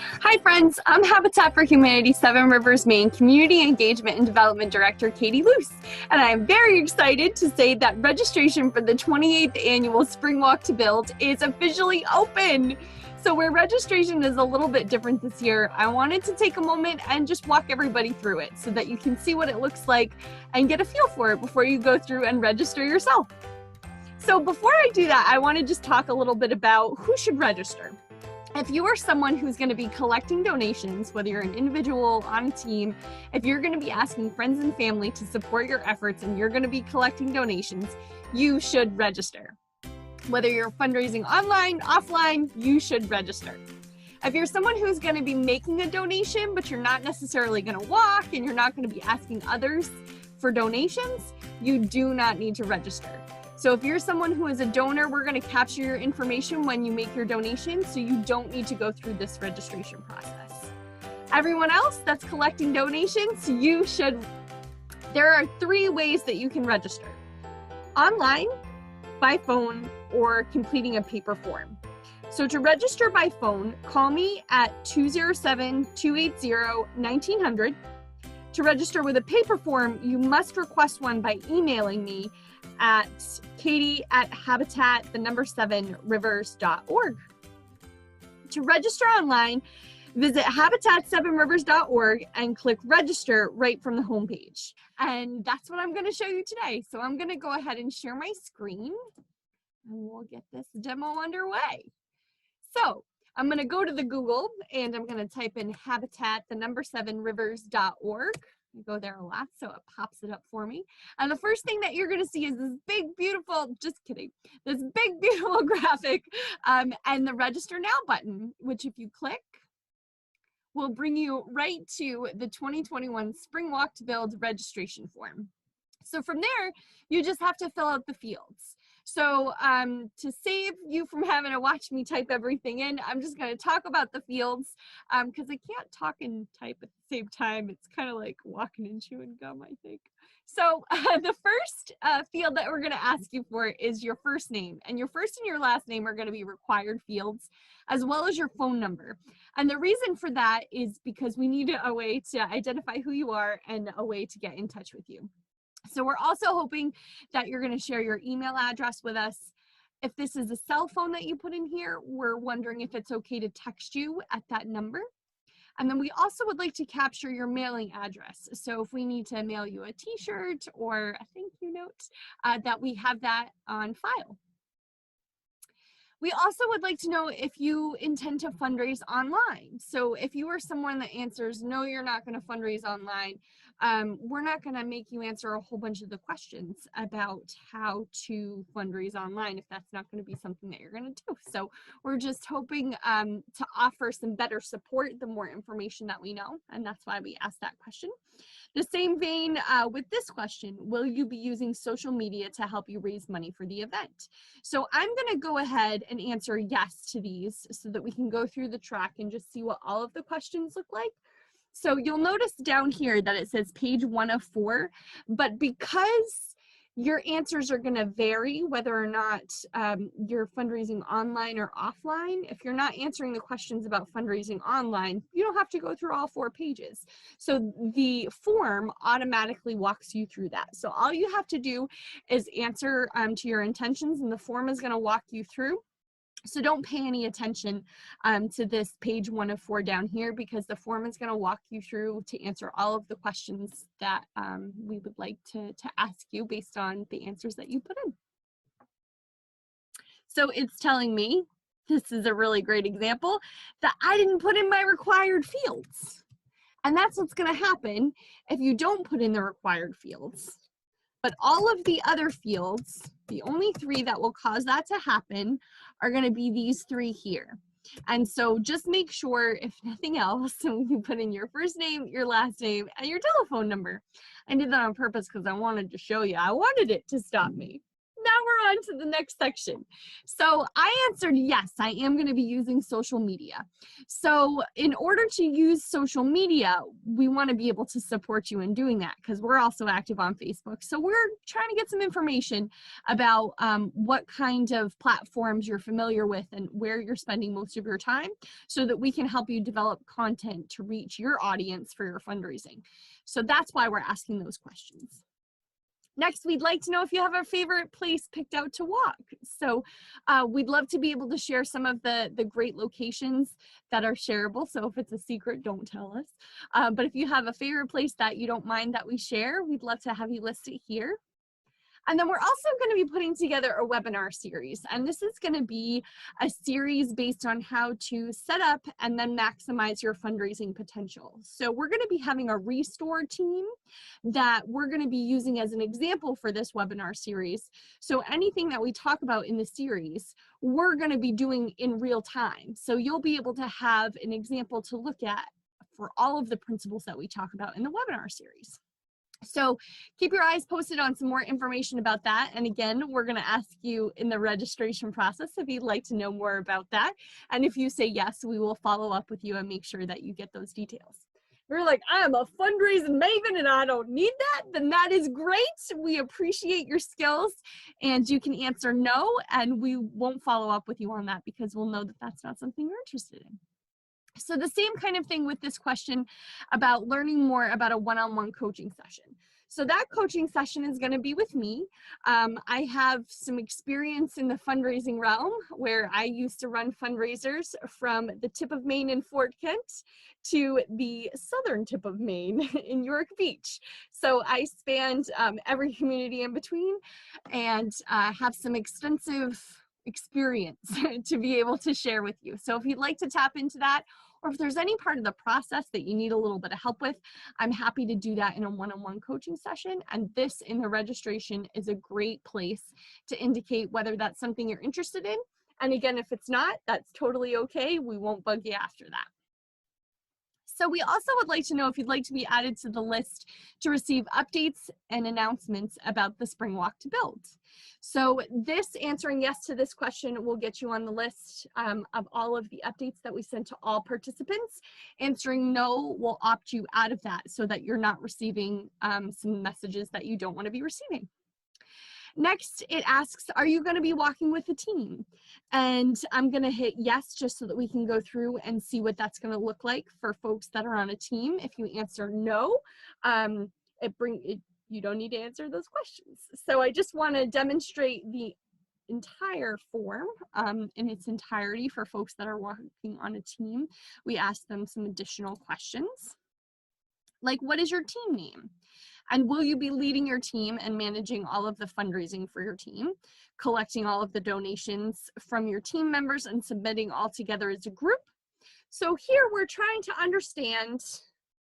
Hi friends, I'm Habitat for Humanity 7 Rivers, Maine Community Engagement and Development Director Katie Luce, and I am very excited to say that registration for the 28th annual Spring Walk to Build is officially open. So where registration is a little bit different this year, I wanted to take a moment and just walk everybody through it so that you can see what it looks like and get a feel for it before you go through and register yourself. So before I do that, I want to just talk a little bit about who should register. If you are someone who's going to be collecting donations, whether you're an individual, on a team, if you're going to be asking friends and family to support your efforts and you're going to be collecting donations, you should register. Whether you're fundraising online, offline, you should register. If you're someone who's going to be making a donation, but you're not necessarily going to walk and you're not going to be asking others for donations, you do not need to register. So if you're someone who is a donor, we're going to capture your information when you make your donation, so you don't need to go through this registration process. Everyone else that's collecting donations, you should. There are 3 ways that you can register: online, by phone, or completing a paper form. So to register by phone, call me at 207-280-1900. To register with a paper form, you must request one by emailing me at katie@habitat7rivers.org. To register online, visit habitat7rivers.org and click register right from the homepage. And that's what I'm going to show you today. So I'm going to go ahead and share my screen and we'll get this demo underway. So I'm going to go to the Google and I'm going to type in habitat7rivers.org. I go there a lot, so it pops it up for me. And the first thing that you're going to see is this big, beautiful, just kidding, this big, beautiful graphic and the register now button, which if you click, will bring you right to the 2021 Spring Walk to Build registration form. So from there, you just have to fill out the fields. So to save you from having to watch me type everything in, I'm just going to talk about the fields because I can't talk and type at the same time. It's kind of like walking and chewing gum, I think. So the first field that we're going to ask you for is your first name. And your first and your last name are going to be required fields, as well as your phone number. And the reason for that is because we need a way to identify who you are and a way to get in touch with you. So we're also hoping that you're going to share your email address with us. If this is a cell phone that you put in here, we're wondering if it's okay to text you at that number. And then we also would like to capture your mailing address. So if we need to mail you a t-shirt or a thank you note, that we have that on file. We also would like to know if you intend to fundraise online. So if you are someone that answers, no, you're not going to fundraise online, we're not going to make you answer a whole bunch of the questions about how to fundraise online if that's not going to be something that you're going to do. So we're just hoping to offer some better support the more information that we know, and that's why we asked that question. The same vein with this question, will you be using social media to help you raise money for the event? So I'm going to go ahead and answer yes to these so that we can go through the track and just see what all of the questions look like. So you'll notice down here that it says page 1 of 4, but because your answers are going to vary whether or not you're fundraising online or offline. If you're not answering the questions about fundraising online, you don't have to go through all 4 pages. So the form automatically walks you through that. So all you have to do is answer to your intentions, and the form is going to walk you through. So don't pay any attention to this page 1 of 4 down here, because the form is going to walk you through to answer all of the questions that we would like to ask you based on the answers that you put in. So it's telling me, this is a really great example, that I didn't put in my required fields. And that's what's going to happen if you don't put in the required fields. But all of the other fields, the only 3 that will cause that to happen are going to be these 3 here. And so just make sure, if nothing else, you put in your first name, your last name, and your telephone number. I did that on purpose because I wanted to show you. I wanted it to stop me. Now we're on to the next section. So I answered yes, I am going to be using social media. So in order to use social media, we want to be able to support you in doing that because we're also active on Facebook. So we're trying to get some information about what kind of platforms you're familiar with and where you're spending most of your time so that we can help you develop content to reach your audience for your fundraising. So that's why we're asking those questions. Next, we'd like to know if you have a favorite place picked out to walk. So we'd love to be able to share some of the great locations that are shareable. So if it's a secret, don't tell us. But if you have a favorite place that you don't mind that we share, we'd love to have you list it here. And then we're also going to be putting together a webinar series. And this is going to be a series based on how to set up and then maximize your fundraising potential. So we're going to be having a restore team that we're going to be using as an example for this webinar series. So anything that we talk about in the series, we're going to be doing in real time. So you'll be able to have an example to look at for all of the principles that we talk about in the webinar series. So keep your eyes posted on some more information about that. And again, we're going to ask you in the registration process if you'd like to know more about that. And if you say yes, we will follow up with you and make sure that you get those details. If you're like, I'm a fundraising maven and I don't need that, then that is great. We appreciate your skills and you can answer no, and we won't follow up with you on that because we'll know that that's not something you're interested in. So the same kind of thing with this question about learning more about a one-on-one coaching session. So that coaching session is going to be with me. I have some experience in the fundraising realm where I used to run fundraisers from the tip of Maine in Fort Kent to the southern tip of Maine in York Beach. So I spanned every community in between and have some extensive experience to be able to share with you. So if you'd like to tap into that, or if there's any part of the process that you need a little bit of help with, I'm happy to do that in a one-on-one coaching session. And this in the registration is a great place to indicate whether that's something you're interested in. And again, if it's not, that's totally okay. We won't bug you after that. So we also would like to know if you'd like to be added to the list to receive updates and announcements about the Spring Walk to Build. So this answering yes to this question will get you on the list of all of the updates that we send to all participants. Answering no will opt you out of that so that you're not receiving some messages that you don't want to be receiving. Next, it asks, are you going to be walking with a team? And I'm going to hit yes just so that we can go through and see what that's going to look like for folks that are on a team. If you answer no, you don't need to answer those questions. So I just want to demonstrate the entire form in its entirety for folks that are working on a team. We ask them some additional questions, like what is your team name? And will you be leading your team and managing all of the fundraising for your team, collecting all of the donations from your team members and submitting all together as a group? So here we're trying to understand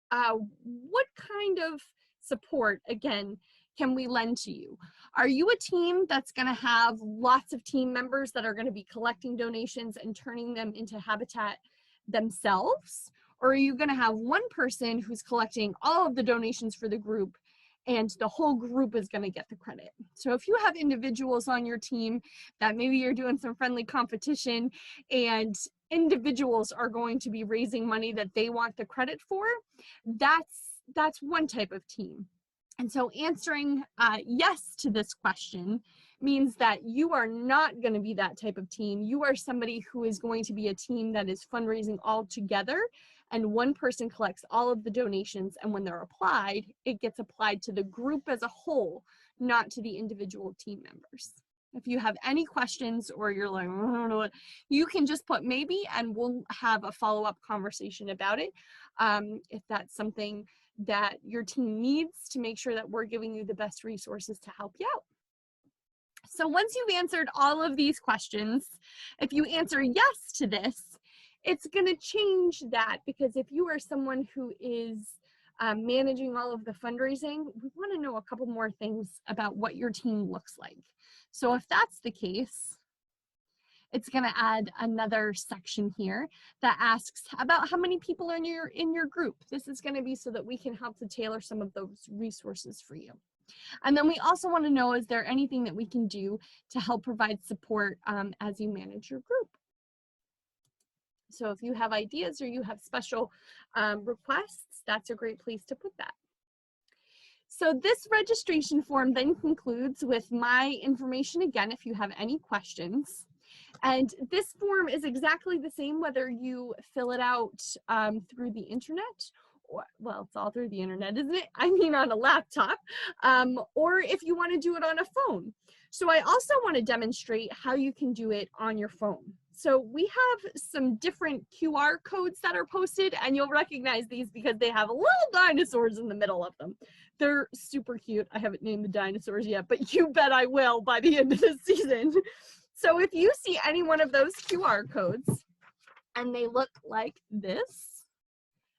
what kind of support, again, can we lend to you? Are you a team that's going to have lots of team members that are going to be collecting donations and turning them into habitat themselves? Or are you going to have one person who's collecting all of the donations for the group and the whole group is going to get the credit? So if you have individuals on your team that maybe you're doing some friendly competition and individuals are going to be raising money that they want the credit for, that's one type of team. And so answering yes to this question means that you are not going to be that type of team. You are somebody who is going to be a team that is fundraising all together, and one person collects all of the donations, and when they're applied, it gets applied to the group as a whole, not to the individual team members. If you have any questions or you're like, I don't know what, you can just put maybe and we'll have a follow-up conversation about it if that's something that your team needs to make sure that we're giving you the best resources to help you out. So once you've answered all of these questions, if you answer yes to this, it's going to change that, because if you are someone who is managing all of the fundraising, we want to know a couple more things about what your team looks like. So if that's the case, it's going to add another section here that asks about how many people are in your group. This is going to be so that we can help to tailor some of those resources for you. And then we also want to know, is there anything that we can do to help provide support as you manage your group? So if you have ideas or you have special requests, that's a great place to put that. So this registration form then concludes with my information again if you have any questions. And this form is exactly the same whether you fill it out through the internet, or, well, it's all through the internet, isn't it? I mean on a laptop, or if you want to do it on a phone. So I also want to demonstrate how you can do it on your phone. So we have some different QR codes that are posted, and you'll recognize these because they have little dinosaurs in the middle of them. They're super cute. I haven't named the dinosaurs yet, but you bet I will by the end of the season. So if you see any one of those QR codes and they look like this,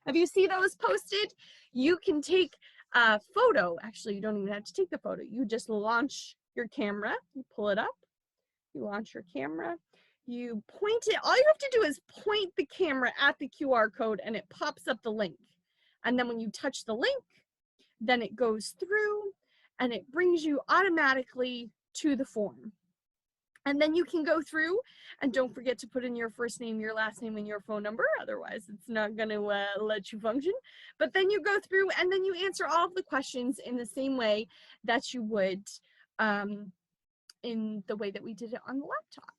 if you see those posted, you can take a photo. Actually, you don't even have to take the photo. You just launch your camera, you pull it up, you launch your camera, you point it. All you have to do is point the camera at the QR code and it pops up the link. And then when you touch the link, then it goes through and it brings you automatically to the form. And then you can go through, and don't forget to put in your first name, your last name, and your phone number. Otherwise, it's not going to let you function. But then you go through, and then you answer all of the questions in the same way that you would in the way that we did it on the laptop.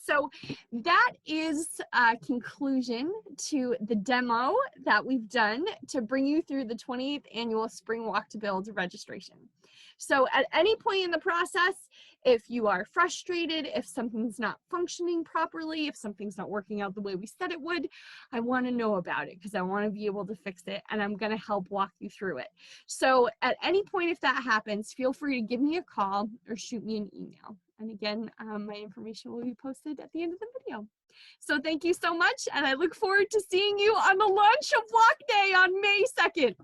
So that is a conclusion to the demo that we've done to bring you through the 28th annual Spring Walk to Build registration. So at any point in the process, if you are frustrated, if something's not functioning properly, if something's not working out the way we said it would, I want to know about it because I want to be able to fix it, and I'm going to help walk you through it. So at any point, if that happens, feel free to give me a call or shoot me an email. And again, my information will be posted at the end of the video. So thank you so much, and I look forward to seeing you on the launch of Walk Day on May 2nd.